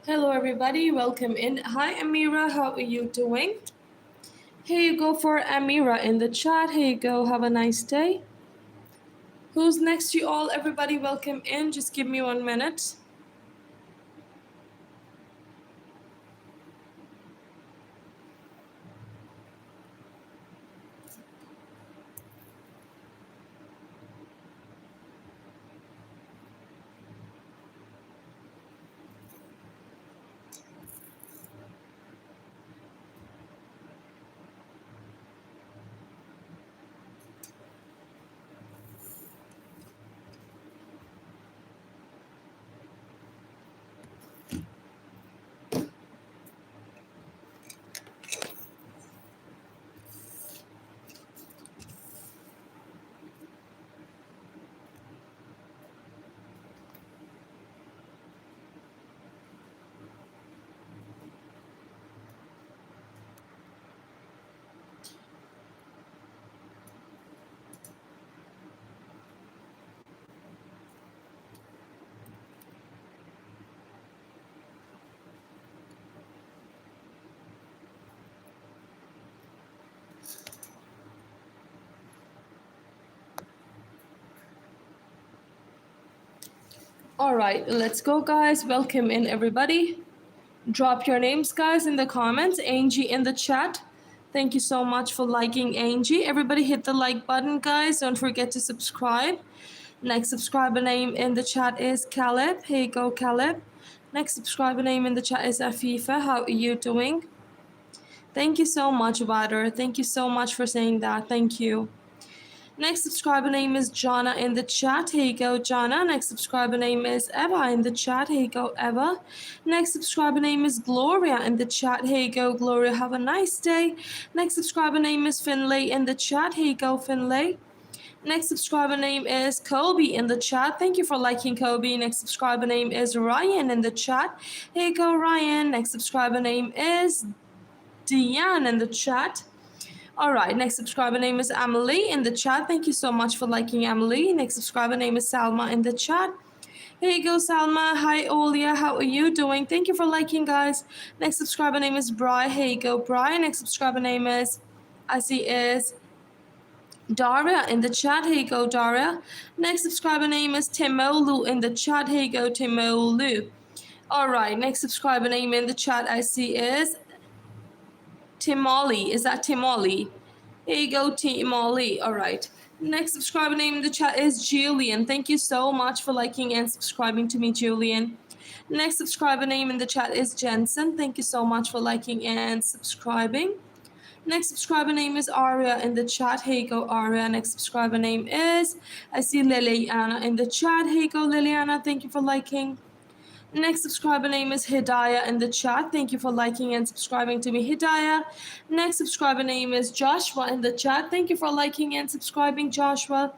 Hello, everybody. Welcome in. Hi, Amira. How are you doing? Here you go for Amira in the chat. Here you go. Have a nice day. Who's next to you all? Everybody, welcome in. Just give me 1 minute. All right, let's go, guys. Welcome in, everybody. Drop your names, guys, in the comments. Angie in the chat. Thank you so much for liking, Angie. Everybody hit the like button, guys. Don't forget to subscribe. Next subscriber name in the chat is Caleb. Here you go, Caleb. Next subscriber name in the chat is Afifa. How are you doing? Thank you so much, Water. Thank you so much for saying that. Thank you. Next subscriber name is Jana in the chat. Here you go, Jana. Next subscriber name is Eva in the chat. Here you go, Eva. Next subscriber name is Gloria in the chat. Here you go, Gloria. Have a nice day. Next subscriber name is Finlay in the chat. Here you go, Finlay. Next subscriber name is Kobe in the chat. Thank you for liking, Kobe. Next subscriber name is Ryan in the chat. Here you go, Ryan. Next subscriber name is Diane in the chat. All right, next subscriber name is Emily in the chat. Thank you so much for liking, Emily. Next subscriber name is Salma in the chat. Here you go, Salma. Hi, Olia. How are you doing? Thank you for liking, guys. Next subscriber name is Bri. Here you go, Bri. Next subscriber name is, I see, is Daria in the chat. Here you go, Daria. Next subscriber name is Timolu in the chat. Here you go, Timolu. All right, next subscriber name in the chat I see is Timoli. Is that Timoli? Here you go, Timoli. All right. Next subscriber name in the chat is Julian. Thank you so much for liking and subscribing to me, Julian. Next subscriber name in the chat is Jensen. Thank you so much for liking and subscribing. Next subscriber name is Aria in the chat. Here you go, Aria. Next subscriber name is, I see Liliana in the chat. Here you go, Liliana. Thank you for liking. Next subscriber name is Hidayah in the chat. Thank you for liking and subscribing to me, Hidayah. Next subscriber name is Joshua in the chat. Thank you for liking and subscribing, Joshua.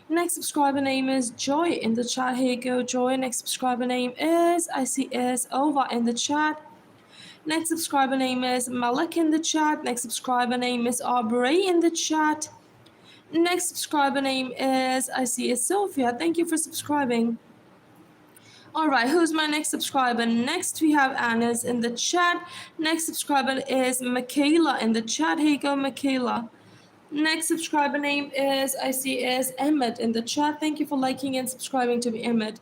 Next subscriber name is Joy in the chat. Here you go, Joy. Next subscriber name is, I see is Ova in the chat. Next subscriber name is Malik in the chat. Next subscriber name is Aubrey in the chat. Next subscriber name is, I see is Sophia. Thank you for subscribing. All right, who's my next subscriber? Next, we have Anna's in the chat. Next subscriber is Michaela in the chat. Here you go, Michaela. Next subscriber name is, I see is Emmett in the chat. Thank you for liking and subscribing to me, Emmett.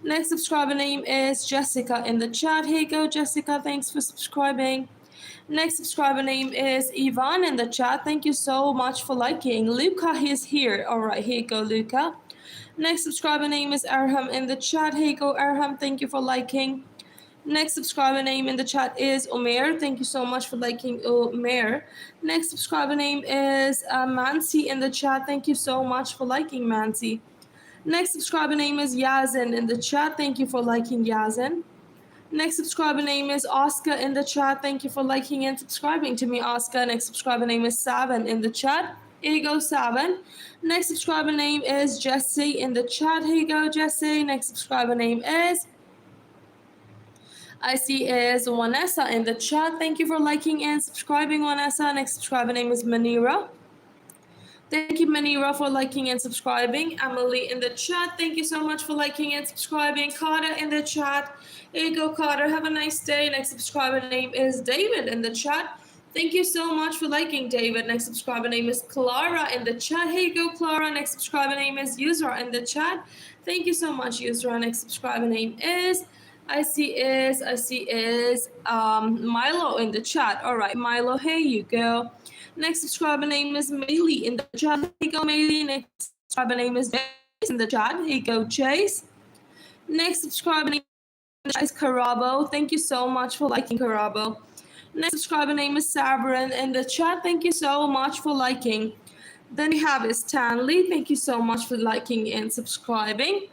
Next subscriber name is Jessica in the chat. Here you go, Jessica. Thanks for subscribing. Next subscriber name is Ivan in the chat. Thank you so much for liking. Luca is here. All right, here you go, Luca. Next subscriber name is Arham in the chat. Hey, go Arham. Thank you for liking. Next subscriber name in the chat is Omer. Thank you so much for liking, Omer. Next subscriber name is Mansi in the chat. Thank you so much for liking, Mansi. Next subscriber name is Yazin in the chat. Thank you for liking, Yazin. Next subscriber name is Oscar in the chat. Thank you for liking and subscribing to me, Oscar. Next subscriber name is Savan in the chat. Here you go, Savan. Next subscriber name is Jesse in the chat. Here you go, Jesse. Next subscriber name is, I see is Vanessa in the chat. Thank you for liking and subscribing, Vanessa. Next subscriber name is Manira. Thank you, Manira, for liking and subscribing. Emily in the chat, thank you so much for liking and subscribing. Carter in the chat. Here you go, Carter. Have a nice day. Next subscriber name is David in the chat. Thank you so much for liking, David. Next subscriber name is Clara in the chat. Here you go, Clara. Next subscriber name is Yusra in the chat. Thank you so much, Yusra. Next subscriber name is I see is Milo in the chat. All right, Milo, here you go. Next subscriber name is Maylee in the chat. Here you go, Maylee. Next subscriber name is Chase in the chat. Here you go, Chase. Next subscriber name is Karabo. Thank you so much for liking, Karabo. Next subscriber name is Sabrin in the chat. Thank you so much for liking. Then we have is Stanley. Thank you so much for liking and subscribing.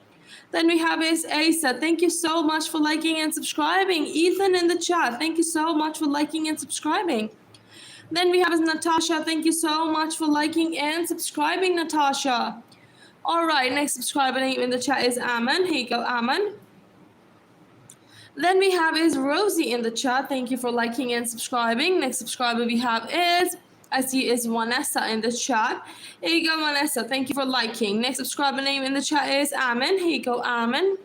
Then we have is Asa. Thank you so much for liking and subscribing. Ethan in the chat. Thank you so much for liking and subscribing. Then we have is Natasha. Thank you so much for liking and subscribing, Natasha. All right, next subscriber name in the chat is Aman. Here you go, Aman. Then we have is Rosie in the chat. Thank you for liking and subscribing. Next subscriber we have is, I see is Vanessa in the chat. Here you go, Vanessa. Thank you for liking. Next subscriber name in the chat is Aman. Here you go, Aman.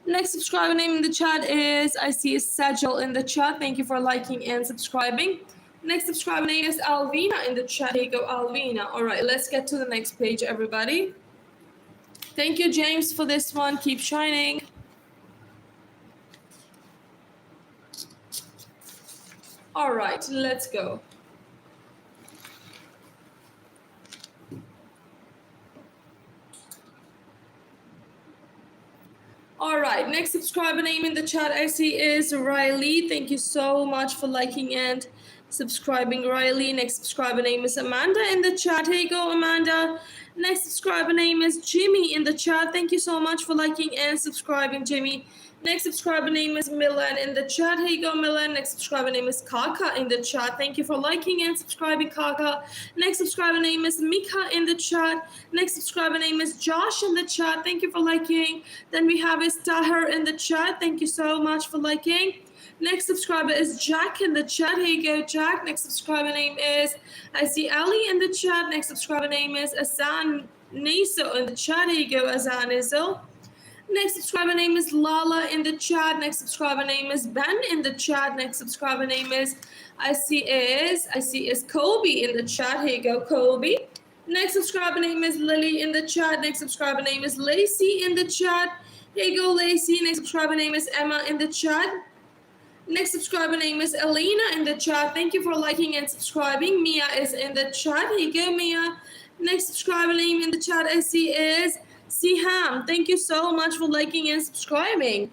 Next subscriber name in the chat is, I see is Sajal in the chat. Thank you for liking and subscribing. Next subscriber name is Alvina in the chat. Here you go, Alvina. All right, let's get to the next page, everybody. Thank you, James, for this one. Keep shining. All right, let's go. All right, next subscriber name in the chat I see is Riley. Thank you so much for liking and subscribing, Riley. Next subscriber name is Amanda in the chat. Here you go, Amanda. Next subscriber name is Jimmy in the chat. Thank you so much for liking and subscribing, Jimmy. Next subscriber name is Milan in the chat. Here you go, Milan. Next subscriber name is Kaka in the chat. Thank you for liking and subscribing, Kaka. Next subscriber name is Mika in the chat. Next subscriber name is Josh in the chat. Thank you for liking. Then we have is Tahir in the chat. Thank you so much for liking. Next subscriber is Jack in the chat. Here you go, Jack. Next subscriber name is, I see Ali in the chat. Next subscriber name is Asan Niso in the chat. Here you go, Asan Niso. Next subscriber name is Lala in the chat. Next subscriber name is Ben in the chat. Next subscriber name is, I see is Kobe in the chat. Here you go, Kobe. Next subscriber name is Lily in the chat. Next subscriber name is Lacey in the chat. Here you go, Lacey. Next subscriber name is Emma in the chat. Next subscriber name is Elena in the chat. Thank you for liking and subscribing. Mia is in the chat. Here you go, Mia. Next subscriber name in the chat I see is Siham. Thank you so much for liking and subscribing.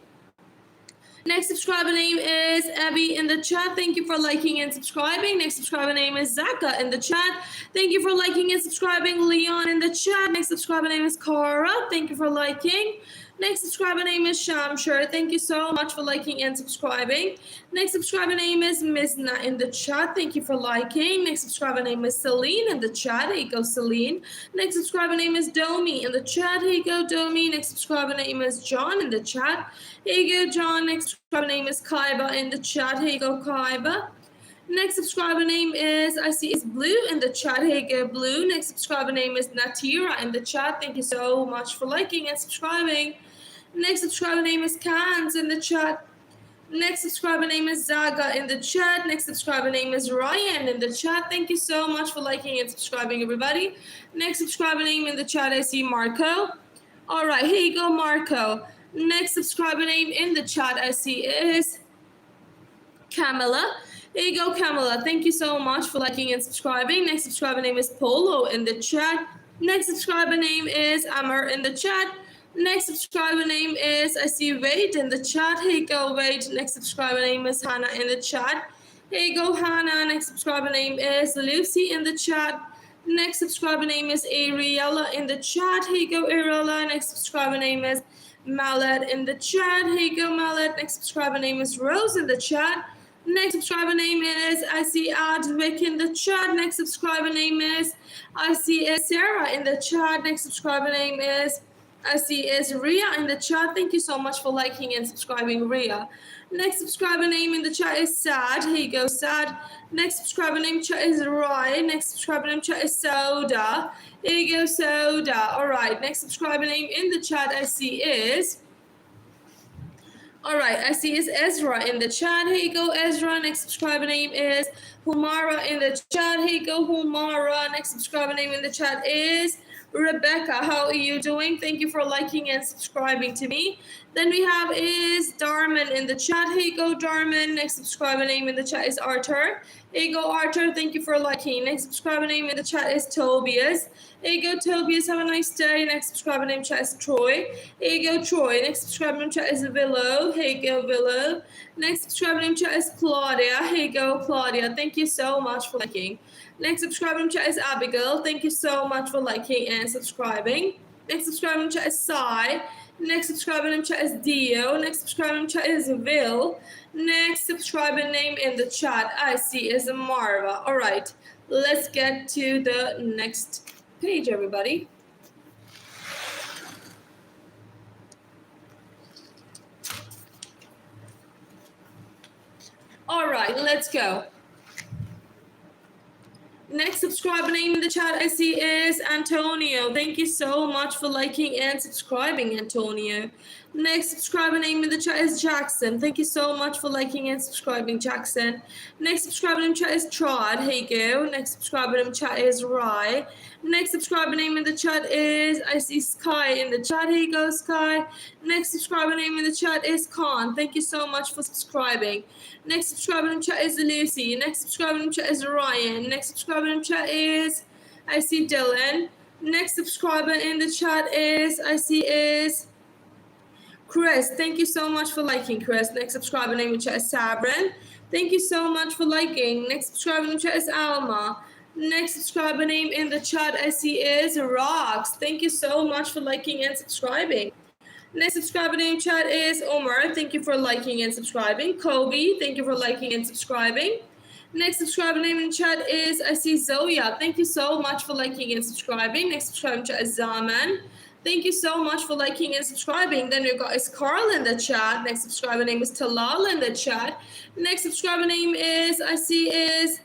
Next subscriber name is Abby in the chat. Thank you for liking and subscribing. Next subscriber name is Zaka in the chat. Thank you for liking and subscribing. Leon in the chat. Next subscriber name is Cara. Thank you for liking. Next subscriber name is Shamshir. Thank you so much for liking and subscribing. Next subscriber name is Misna in the chat. Thank you for liking. Next subscriber name is Celine in the chat. Here you go, Celine. Next subscriber name is Domi in the chat. Here you go, Domi. Next subscriber name is John in the chat. Here you go, John. Next subscriber name is Kaiba in the chat. Here you go, Kaiba. Next subscriber name is, I see is Blue in the chat. Here you go, Blue. Next subscriber name is Natira in the chat. Thank you so much for liking and subscribing. Next subscriber name is Kans in the chat. Next subscriber name is Zaga in the chat. Next subscriber name is Ryan in the chat. Thank you so much for liking and subscribing, everybody. Next subscriber name in the chat, I see Marco. All right, here you go, Marco. Next subscriber name in the chat I see is Camilla. Here you go, Camilla. Thank you so much for liking and subscribing. Next subscriber name is Polo in the chat. Next subscriber name is Amar in the chat. Next subscriber name is, I see Wade in the chat. Here you go, Wade. Next subscriber name is Hannah in the chat. Here you go, Hannah. Next subscriber name is Lucy in the chat. Next subscriber name is Ariella in the chat. Here you go, Ariella. Next subscriber name is Malad in the chat. Here you go, Malad. Next subscriber name is Rose in the chat. Next subscriber name is, I see Advik in the chat. Next subscriber name is, I see Sarah in the chat. Next subscriber name is, I see is Ria in the chat. Thank you so much for liking and subscribing, Ria. Next subscriber name in the chat is Sad. Here you go, Sad. Next subscriber name chat is Ryan. Next subscriber name chat is Soda. Here you go, Soda. All right. Next subscriber name in the chat I see is. All right, I see is Ezra in the chat. Here you go, Ezra. Next subscriber name is Humara in the chat. Here you go, Humara. Next subscriber name in the chat is Rebecca. How are you doing? Thank you for liking and subscribing to me. Then we have is Darman in the chat. Here you go, Darman. Next subscriber name in the chat is Arthur. Here you go, Arthur. Thank you for liking. Next subscriber name in the chat is Tobias. Here you go, Tobias. Have a nice day. Next subscriber name chat is Troy. Here you go, Troy. Next subscriber name chat is Willow. Here you go, Willow. Next subscriber name chat is Claudia. Here you go, Claudia. Thank you so much for liking. Next subscriber name chat is Abigail. Thank you so much for liking and subscribing. Next subscriber name chat is Sai. Next subscriber name chat is Dio. Next subscriber name chat is Will. Next subscriber name in the chat I see is Marva. All right, let's get to the next page, everybody. All right, let's go. Next subscriber name in the chat I see is Antonio. Thank you so much for liking and subscribing, Antonio. Next subscriber name in the chat is Jackson. Thank you so much for liking and subscribing, Jackson. Next subscriber name in the chat is Trod. Here you go. Next subscriber name in the chat is Rye. Next subscriber name in the chat is, I see Sky in the chat. Here you go, Sky. Next subscriber name in the chat is Khan. Thank you so much for subscribing. Next subscriber in the chat is Lucy. Next subscriber in the chat is Ryan. Next subscriber in the chat is, I see Dylan. Next subscriber in the chat is, I see is Chris. Thank you so much for liking, Chris. Next subscriber name in the chat is Sabrin. Thank you so much for liking. Next subscriber in the chat is Alma. Next subscriber name in the chat I see is Rox. Thank you so much for liking and subscribing. Next subscriber name chat is Omar. Thank you for liking and subscribing. Kobe, thank you for liking and subscribing. Next subscriber name in chat is, I see Zoya. Thank you so much for liking and subscribing. Next subscriber in chat is Zaman. Thank you so much for liking and subscribing. Then we've got is Carl in the chat. Next subscriber name is Talal in the chat. Next subscriber name is, I see is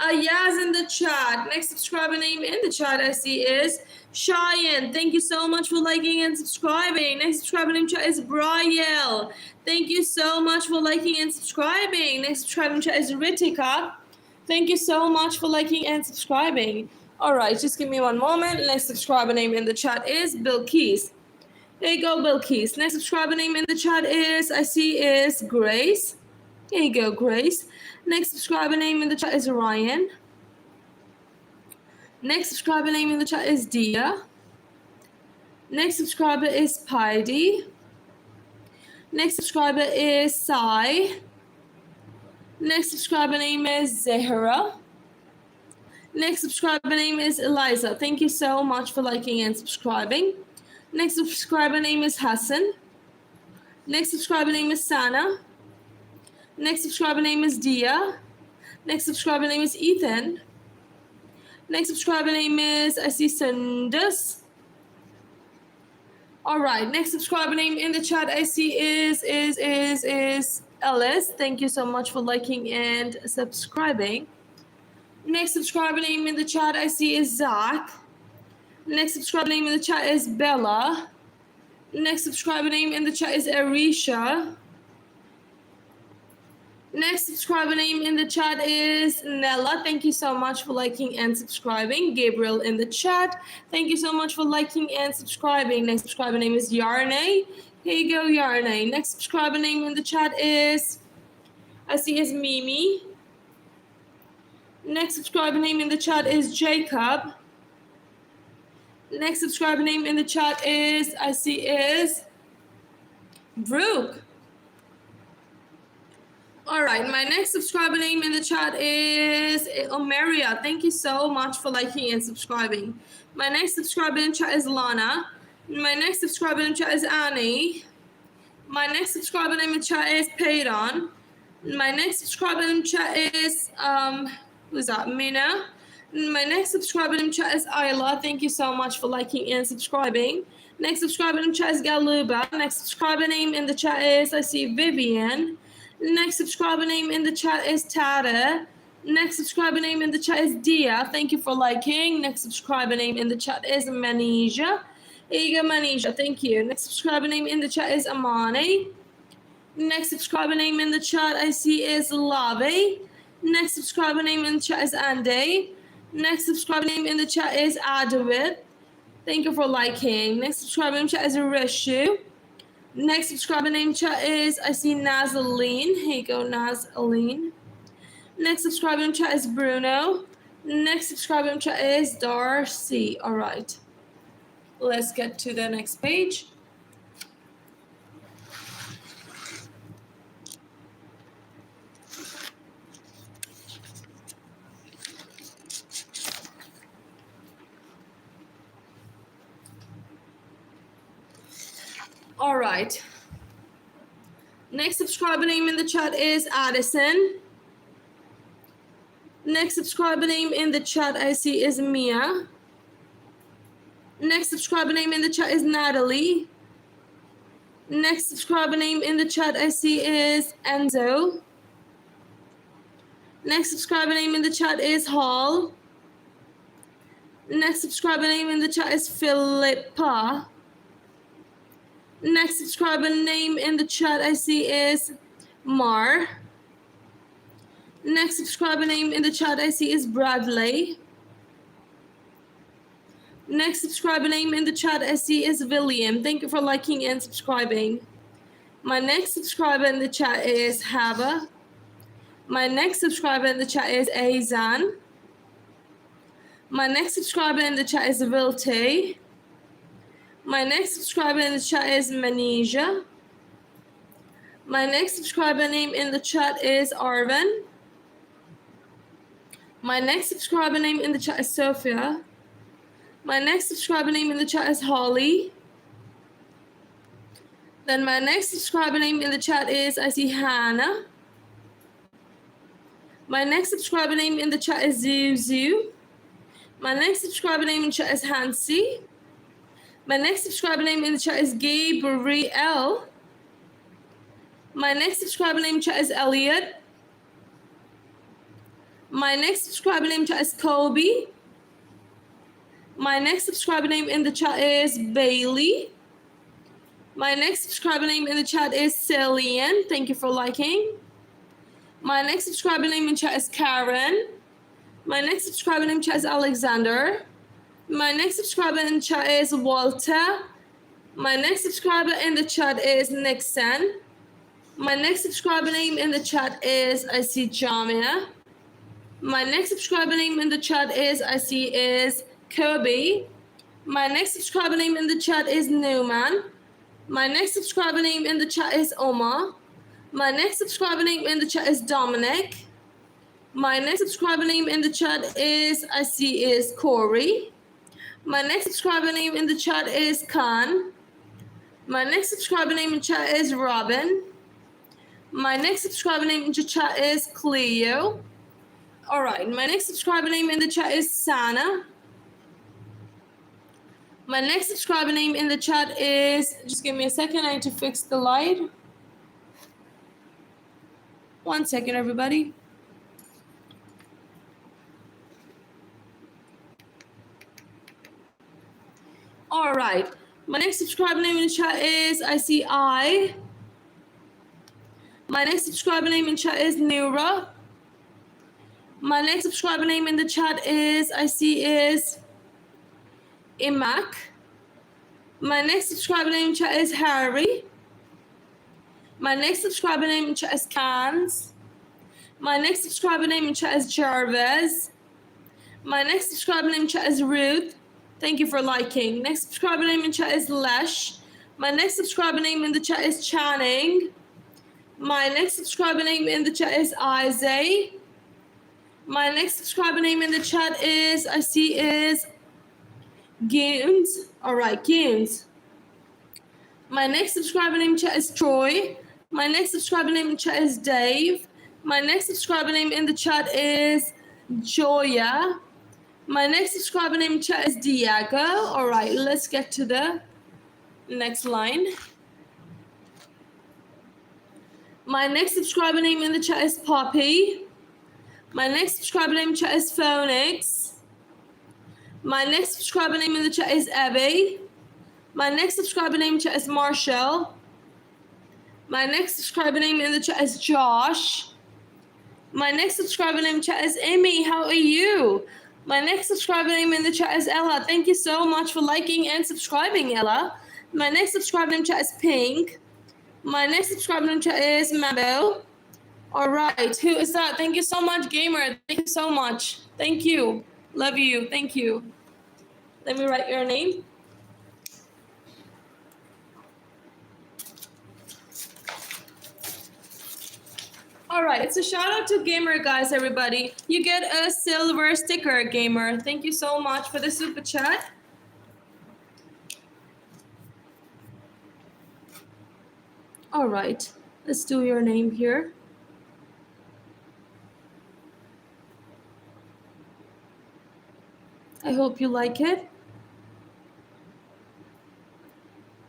Yaz in the chat. Next subscriber name in the chat I see is Cheyenne. Thank you so much for liking and subscribing. Next subscriber name chat is Brielle. Thank you so much for liking and subscribing. Next subscriber name chat is Ritika. Thank you so much for liking and subscribing. All right, just give me one moment. Next subscriber name in the chat is Bilquis. There you go, Bilquis. Next subscriber name in the chat is, I see is Grace. Here you go, Grace. Next subscriber name in the chat is Ryan. Next subscriber name in the chat is Dia. Next subscriber is Paidi. Next subscriber is Sai. Next subscriber name is Zahra. Next subscriber name is Eliza. Thank you so much for liking and subscribing. Next subscriber name is Hassan. Next subscriber name is Sana. Next subscriber name is Dia. Next subscriber name is Ethan. Next subscriber name is, I see Sandus. All right, next subscriber name in the chat I see is Ellis. Thank you so much for liking and subscribing. Next subscriber name in the chat I see is Zach. Next subscriber name in the chat is Bella. Next subscriber name in the chat is Arisha. Next subscriber name in the chat is Nella. Thank you so much for liking and subscribing. Gabriel in the chat. Thank you so much for liking and subscribing. Next subscriber name is Yarnay. Here you go, Yarnay. Next subscriber name in the chat is, I see is Mimi. Next subscriber name in the chat is Jacob. Next subscriber name in the chat is, I see is Brooke. All right, my next subscriber name in the chat is Omeria. Thank you so much for liking and subscribing. My next subscriber in chat is Lana. My next subscriber in chat is Annie. My next subscriber name in chat is Payton. My next subscriber in chat is, who's that? Mina. My next subscriber in chat is Ayla. Thank you so much for liking and subscribing. Next subscriber in chat is Galuba. Next subscriber name in the chat is, I see, Vivian. Next subscriber name in the chat is Tara. Next subscriber name in the chat is Dia. Thank you for liking. Next subscriber name in the chat is Manisha. Here you go, Manisha. Thank you. Next subscriber name in the chat is Amani. Next subscriber name in the chat I see is Lavi. Next subscriber name in the chat is Andy. Next subscriber name in the chat is Adawit. Thank you for liking. Next subscriber name in chat is Rishu. Next subscriber name chat is, I see, Nazaline. Here you go, Nazaline. Next subscriber in chat is Bruno. Next subscriber in chat is Darcy. All right. Let's get to the next page. All right. Next subscriber name in the chat is Addison. Next subscriber name in the chat I see is Mia. Next subscriber name in the chat is Natalie. Next subscriber name in the chat I see is Enzo. Next subscriber name in the chat is Hall. Next subscriber name in the chat is Philippa. Next subscriber name in the chat I see is Mar. Next subscriber name in the chat I see is Bradley. Next subscriber name in the chat I see is William. Thank you for liking and subscribing. My next subscriber in the chat is Hava. My next subscriber in the chat is Azan. My next subscriber in the chat is Vilte. My next subscriber in the chat is Manisha. My next subscriber name in the chat is Arvin. My next subscriber name in the chat is Sophia. My next subscriber name in the chat is Holly. Then my next subscriber name in the chat is, I see, Hannah. My next subscriber name in the chat is Zuzu. My next subscriber name in the chat is Hansi. My next subscriber name in the chat is Gabriel. My next subscriber name in the chat is Elliot. My next subscriber name in the chat is Kobe. My next subscriber name in the chat is Bailey. My next subscriber name in the chat is Cillian. Thank you for liking. My next subscriber name in chat is Karen. My next subscriber name in chat is Alexander. My next subscriber in chat is Walter. My next subscriber in the chat is Nixon. My next subscriber name in the chat is, I see, Jamia. My next subscriber name in the chat is, I see, is Kirby. My next subscriber name in the chat is Newman. My next subscriber name in the chat is Omar. My next subscriber name in the chat is Dominic. My next subscriber name in the chat is, I see, is Corey. My next subscriber name in the chat is Khan. My next subscriber name in chat is Robin. My next subscriber name in the chat is Cleo. All right, my next subscriber name in the chat is Sana. My next subscriber name in the chat is, just give me a second, I need to fix the light. 1 second, everybody. All right, my next subscriber name in the chat is, I see, I. My next subscriber name in chat is Nura. My next subscriber name in the chat is, I see, is Imak. My next subscriber name in chat is Harry. My next subscriber name in chat is Cans. My next subscriber name in chat is Jarvis. My next subscriber name in chat is Ruth. Thank you for liking. Next subscriber name in chat is Lesh. My next subscriber name in the chat is Channing. My next subscriber name in the chat is Isaac. My next subscriber name in the chat is, I see, is Games. All right, Games. My next subscriber name in chat is Troy. My next subscriber name in chat is Dave. My next subscriber name in the chat is Joya. My next subscriber name in chat is Diego. All right, let's get to the next line. My next subscriber name in the chat is Poppy. My next subscriber name in chat is Phonix. My next subscriber name in the chat is Abby. My next subscriber name in chat is Marshall. My next subscriber name in the chat is Josh. My next subscriber name in chat is Amy. How are you? My next subscriber name in the chat is Ella. Thank you so much for liking and subscribing, Ella. My next subscriber name in chat is Pink. My next subscriber name in chat is Mabo. All right, who is that? Thank you so much, Gamer. Thank you so much. Thank you. Love you. Thank you. Let me write your name. All right, so shout out to Gamer, guys, everybody. You get a silver sticker, Gamer. Thank you so much for the super chat. All right, let's do your name here. I hope you like it.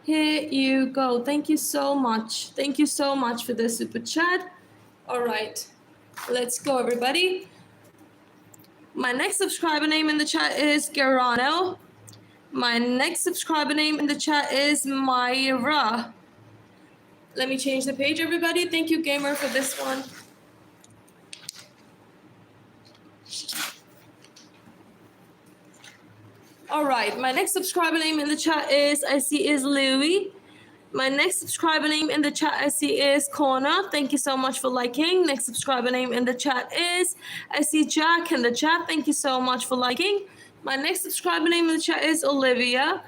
Here you go. Thank you so much. Thank you so much for the super chat. All right, let's go, everybody. My next subscriber name in the chat is Garano. My next subscriber name in the chat is Myra. Let me change the page, everybody. Thank you, Gamer, for this one. All right, my next subscriber name in the chat is Louie. My next subscriber name in the chat I see is Corner. Thank you so much for liking. Next subscriber name in the chat is Jack in the chat. Thank you so much for liking. My next subscriber name in the chat is Olivia.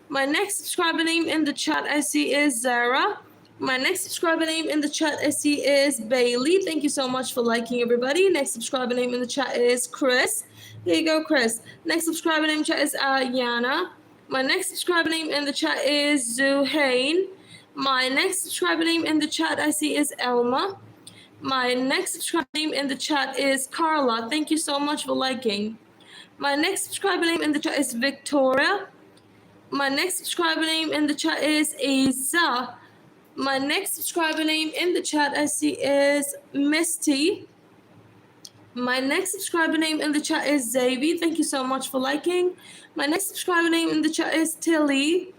My next subscriber name in the chat I see is Zara. My next subscriber name in the chat I see is Bailey. Thank you so much for liking, everybody. Next subscriber name in the chat is Chris. Here you go, Chris. Next subscriber name in the chat is Yana. My next subscriber name in the chat is Zuhain. My next subscriber name in the chat I see is Elma. My next subscriber name in the chat is Carla. Thank you so much for liking. My next subscriber name in the chat is Victoria. My next subscriber name in the chat is Isa. My next subscriber name in the chat I see is Misty. My next subscriber name in the chat is Zavi. Thank you so much for liking. My next subscriber name in the chat is Tilly.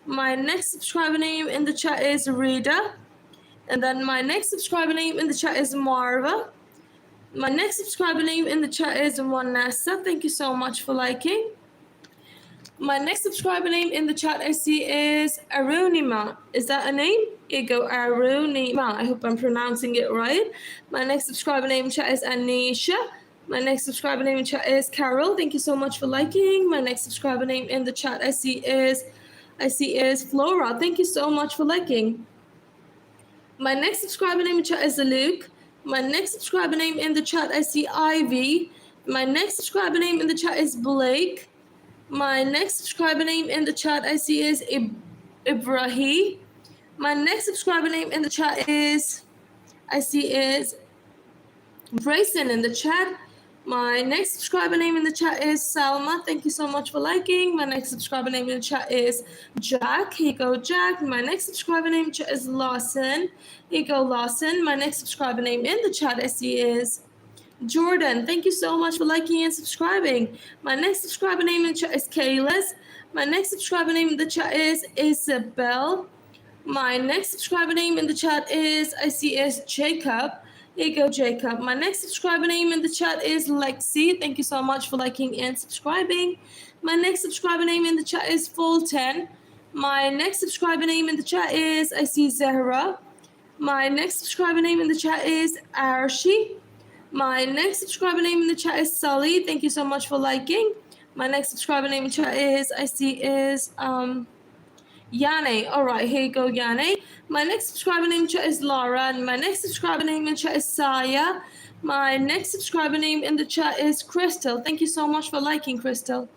My next subscriber name in the chat is Rita. And then my next subscriber name in the chat is Marva. My next subscriber name in the chat is Vanessa. Thank you so much for liking. My next subscriber name in the chat I see is Arunima. Is that a name? Here you go, Arunima. I hope I'm pronouncing it right. My next subscriber name in chat is Anisha. My next subscriber name in chat is Carol. Thank you so much for liking. My next subscriber name in the chat I see is Flora. Thank you so much for liking. My next subscriber name in chat is Luke. My next subscriber name in the chat I see Ivy. My next subscriber name in the chat is Blake. My next subscriber name in the chat I see is Ibrahim. My next subscriber name in the chat is Brayson in the chat. My next subscriber name in the chat is Salma. Thank you so much for liking. My next subscriber name in the chat is Jack. Here you go, Jack. My next subscriber name in the chat is Lawson. Here you go, Lawson. My next subscriber name in the chat I see is Jordan. Thank you so much for liking and subscribing. My next subscriber name in the chat is Kayla's. My next subscriber name in the chat is Isabel. My next subscriber name in the chat is Jacob. Here you go, Jacob. My next subscriber name in the chat is Lexi. Thank you so much for liking and subscribing. My next subscriber name in the chat is Fulton. My next subscriber name in the chat is Zahra. My next subscriber name in the chat is Arshi. My next subscriber name in the chat is Sully. Thank you so much for liking. My next subscriber name in the chat is Yane. All right, here you go, Yane. My next subscriber name in chat is Laura. And my next subscriber name in chat is Saya. My next subscriber name in the chat is Crystal. Thank you so much for liking, Crystal.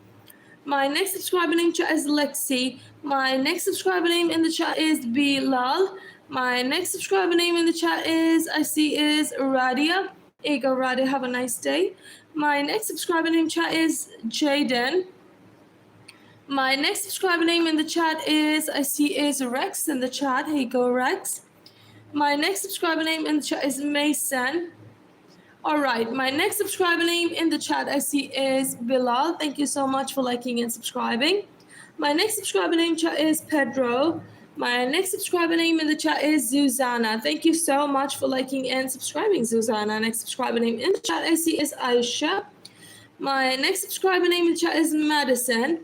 My next subscriber name in chat is Lexi. My next subscriber name in the chat is Bilal. My next subscriber name in the chat is Radia. Here you go, Radia. Have a nice day. My next subscriber name chat is Jaden. My next subscriber name in the chat is Rex in the chat. Hey, go Rex. My next subscriber name in the chat is Mason. All right, my next subscriber name in the chat I see is Bilal. Thank you so much for liking and subscribing. My next subscriber name chat is Pedro. My next subscriber name in the chat is Zuzana. Thank you so much for liking and subscribing, Zuzana. Next subscriber name in the chat I see is Aisha. My next subscriber name in the chat is Madison.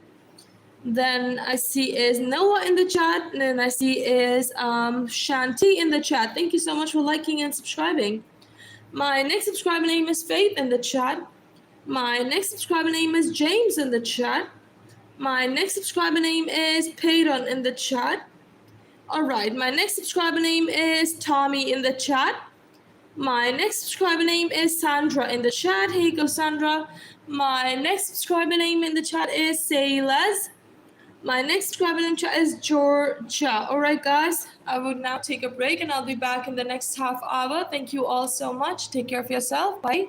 Then I see is Noah in the chat. And then I see is Shanti in the chat. Thank you so much for liking and subscribing. My next subscriber name is Faith in the chat. My next subscriber name is James in the chat. My next subscriber name is Peyton in the chat. All right, my next subscriber name is Tommy in the chat. My next subscriber name is Sandra in the chat. Here you go, Sandra. My next subscriber name in the chat is Saylas. My next subscriber name chat is Georgia. All right, guys, I would now take a break and I'll be back in the next half hour. Thank you all so much. Take care of yourself. Bye.